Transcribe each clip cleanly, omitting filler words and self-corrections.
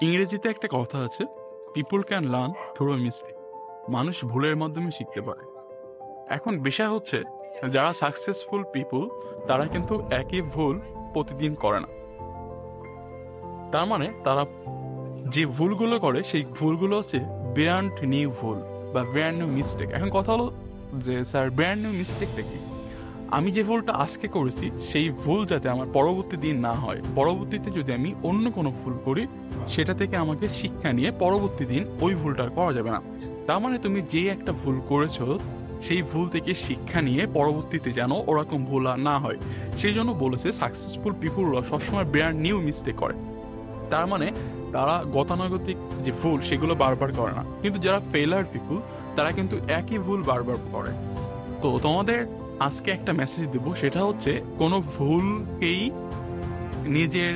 ইংরেজিতে একটা কথা আছে, people can learn through mistake. মানুষ ভুলের মাধ্যমে শিখতে পারে। এখন বিষয় হচ্ছে, যারা সাকসেসফুল পিপল তারা কিন্তু একই ভুল প্রতিদিন করে না। তার মানে তারা যে ভুলগুলো করে সেই ভুলগুলো হচ্ছে ব্র্যান্ড নিউ ভুল বা ব্র্যান্ড নিউ মিস্টেক। এখন কথা হলো যে স্যার, ব্র্যান্ড নিউ মিস্টেকটা কি? আমি যে ভুলটা আজকে করেছি সেই ভুল যাতে আমার পরবর্তী দিন না হয়, পরবর্তীতে যদি আমি অন্য কোনো ভুল করি সেটা থেকে আমাকে শিক্ষা নিয়ে পরবর্তী দিন ওই ভুলটা আর করা যাবে না। তার মানে তুমি যে একটা ভুল করেছো সেই ভুল থেকে শিক্ষা নিয়ে পরবর্তীতে যেন ওরকম ভুল আর না হয়, সেই জন্য বলেছে সাকসেসফুল পিপুলরা সবসময় ব্র্যান্ড নিউ মিস্টেক করে। তার মানে তারা গতানুগতিক যে ভুল সেগুলো বারবার করে না, কিন্তু যারা ফেলার পিপুল তারা কিন্তু একই ভুল বারবার করে। তো তোমাদের আজকে একটা মেসেজ দেব, সেটা হচ্ছে কোনো ভুলকেই নিজের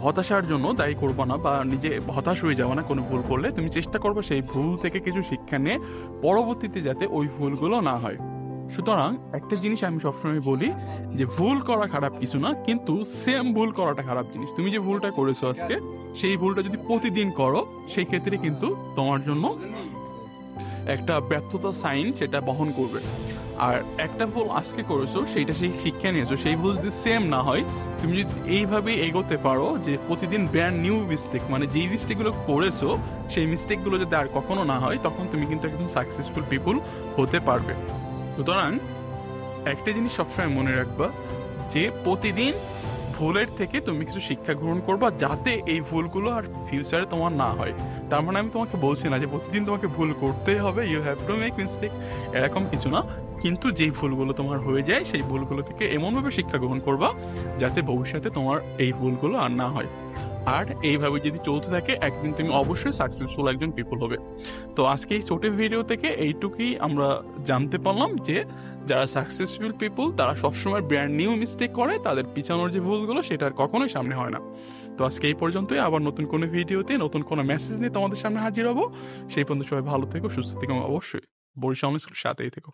হতাশার জন্য দায়ী করবো না, বা নিজে হতাশ হয়ে যাবো না। কোনো ভুল করলে তুমি চেষ্টা করবে সেই ভুল থেকে কিছু শিক্ষা নিয়ে পরবর্তীতে যাতে ওই ভুলগুলো না হয়। সুতরাং একটা জিনিস আমি সবসময় বলি যে ভুল করা খারাপ কিছু না, কিন্তু সেম ভুল করাটা খারাপ জিনিস। তুমি যে ভুলটা করেছো আজকে, সেই ভুলটা যদি প্রতিদিন করো সেই ক্ষেত্রে কিন্তু তোমার জন্য একটা ব্যর্থতা সাইন সেটা বহন করবে। আর একটা ভুল আজকে করেছো সেইটা সেই শিক্ষা নিয়েছো, সেই ভুল যদি সেম না হয়, তুমি যদি এইভাবে এগোতে পারো যে প্রতিদিন ব্র্যান্ড নিউ মিস্টেক, মানে যেই মিস্টেকগুলো করেছো সেই মিস্টেকগুলো যদি আর কখনো না হয়, তখন তুমি কিন্তু একদম সাকসেসফুল পিপুল হতে পারবে। সুতরাং একটা জিনিস সবসময় মনে রাখবা যে প্রতিদিন ভুলের থেকে তুমি কিছু শিক্ষা গ্রহণ করবা, যাতে এই ভুলগুলো আর ফিউচারে তোমার না হয়। তার মানে আমি তোমাকে বলছি না যে প্রতিদিন তোমাকে ভুল করতেই হবে, you have to make mistake, এরকম কিছু না। কিন্তু যেই ভুলগুলো তোমার হয়ে যায় সেই ভুলগুলো থেকে এমনভাবে শিক্ষা গ্রহণ করবা যাতে ভবিষ্যতে তোমার এই ভুলগুলো আর না হয়। আর এইভাবে যদি চলতে থাকে একদিন তুমি অবশ্যই সাকসেসফুল একজন পিপল হবে। তো আজকে এই ছোট ভিডিও থেকে এইটুকুই আমরা জানতে পারলাম যে যারা সাকসেসফুল পিপল তারা সবসময় ব্র্যান্ড নিউ মিস্টেক করে, তাদের পিছানোর যে ভুলগুলো সেটা আর কখনোই সামনে হয় না। তো আজকে এই পর্যন্তই, আবার নতুন কোনো ভিডিওতে নতুন কোনো মেসেজ নিয়ে তোমাদের সামনে হাজির হবো। সেই পর্যন্ত সবাই ভালো থেকো, সুস্থ থেকো, অবশ্যই বরিশাল সাথেই থেকো।